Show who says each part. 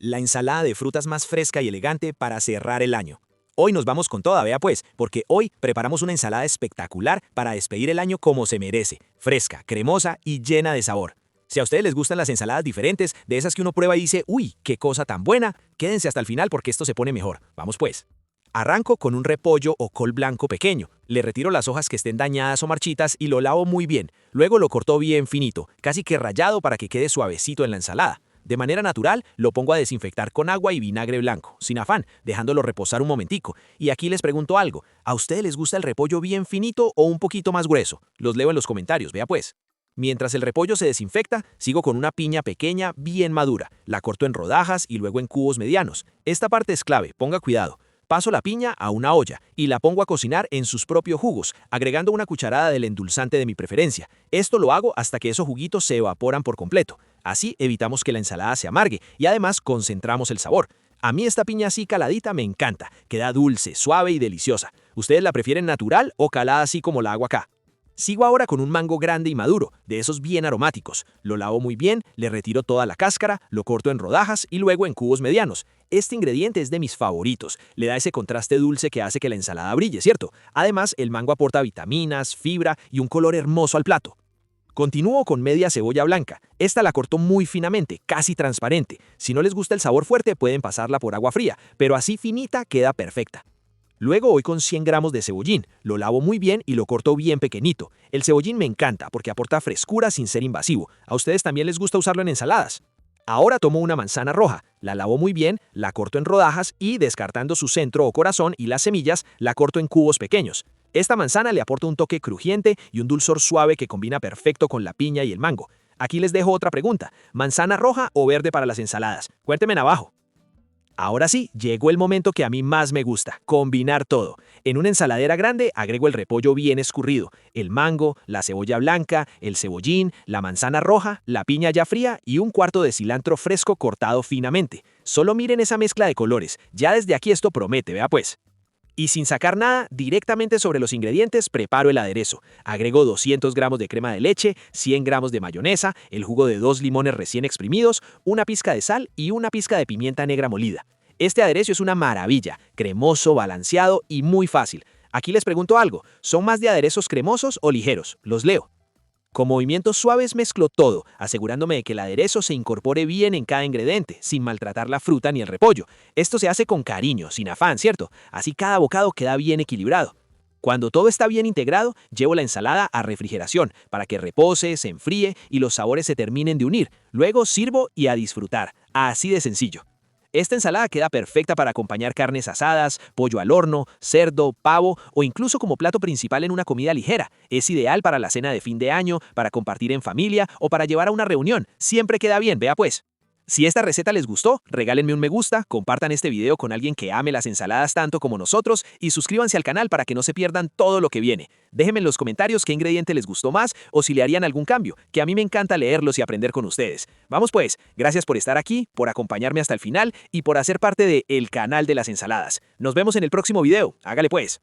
Speaker 1: la ensalada de frutas más fresca y elegante para cerrar el año. Hoy nos vamos con toda, vea pues, porque hoy preparamos una ensalada espectacular para despedir el año como se merece, fresca, cremosa y llena de sabor. Si a ustedes les gustan las ensaladas diferentes, de esas que uno prueba y dice, uy, qué cosa tan buena, quédense hasta el final porque esto se pone mejor. Vamos pues. Arranco con un repollo o col blanco pequeño. Le retiro las hojas que estén dañadas o marchitas y lo lavo muy bien. Luego lo corto bien finito, casi que rallado para que quede suavecito en la ensalada. De manera natural, lo pongo a desinfectar con agua y vinagre blanco, sin afán, dejándolo reposar un momentico. Y aquí les pregunto algo, ¿a ustedes les gusta el repollo bien finito o un poquito más grueso? Los leo en los comentarios, vea pues. Mientras el repollo se desinfecta, sigo con una piña pequeña bien madura. La corto en rodajas y luego en cubos medianos. Esta parte es clave, ponga cuidado. Paso la piña a una olla y la pongo a cocinar en sus propios jugos, agregando una cucharada del endulzante de mi preferencia. Esto lo hago hasta que esos juguitos se evaporan por completo. Así evitamos que la ensalada se amargue y además concentramos el sabor. A mí esta piña así caladita me encanta, queda dulce, suave y deliciosa. ¿Ustedes la prefieren natural o calada así como la hago acá? Sigo ahora con un mango grande y maduro, de esos bien aromáticos. Lo lavo muy bien, le retiro toda la cáscara, lo corto en rodajas y luego en cubos medianos. Este ingrediente es de mis favoritos, le da ese contraste dulce que hace que la ensalada brille, ¿cierto? Además, el mango aporta vitaminas, fibra y un color hermoso al plato. Continúo con media cebolla blanca. Esta la corto muy finamente, casi transparente. Si no les gusta el sabor fuerte, pueden pasarla por agua fría, pero así finita queda perfecta. Luego voy con 100 gramos de cebollín, lo lavo muy bien y lo corto bien pequeñito. El cebollín me encanta porque aporta frescura sin ser invasivo. ¿A ustedes también les gusta usarlo en ensaladas? Ahora tomo una manzana roja, la lavo muy bien, la corto en rodajas y, descartando su centro o corazón y las semillas, la corto en cubos pequeños. Esta manzana le aporta un toque crujiente y un dulzor suave que combina perfecto con la piña y el mango. Aquí les dejo otra pregunta, ¿manzana roja o verde para las ensaladas? Cuéntenme abajo. Ahora sí, llegó el momento que a mí más me gusta, combinar todo. En una ensaladera grande agrego el repollo bien escurrido, el mango, la cebolla blanca, el cebollín, la manzana roja, la piña ya fría y un cuarto de cilantro fresco cortado finamente. Solo miren esa mezcla de colores, ya desde aquí esto promete, vea pues. Y sin sacar nada, directamente sobre los ingredientes preparo el aderezo. Agrego 200 gramos de crema de leche, 100 gramos de mayonesa, el jugo de 2 limones recién exprimidos, una pizca de sal y una pizca de pimienta negra molida. Este aderezo es una maravilla, cremoso, balanceado y muy fácil. Aquí les pregunto algo, ¿son más de aderezos cremosos o ligeros? Los leo. Con movimientos suaves mezclo todo, asegurándome de que el aderezo se incorpore bien en cada ingrediente, sin maltratar la fruta ni el repollo. Esto se hace con cariño, sin afán, ¿cierto? Así cada bocado queda bien equilibrado. Cuando todo está bien integrado, llevo la ensalada a refrigeración para que repose, se enfríe y los sabores se terminen de unir. Luego sirvo y a disfrutar. Así de sencillo. Esta ensalada queda perfecta para acompañar carnes asadas, pollo al horno, cerdo, pavo o incluso como plato principal en una comida ligera. Es ideal para la cena de fin de año, para compartir en familia o para llevar a una reunión. Siempre queda bien, vea pues. Si esta receta les gustó, regálenme un me gusta, compartan este video con alguien que ame las ensaladas tanto como nosotros y suscríbanse al canal para que no se pierdan todo lo que viene. Déjenme en los comentarios qué ingrediente les gustó más o si le harían algún cambio, que a mí me encanta leerlos y aprender con ustedes. Vamos pues, gracias por estar aquí, por acompañarme hasta el final y por hacer parte de El Canal de las Ensaladas. Nos vemos en el próximo video, hágale pues.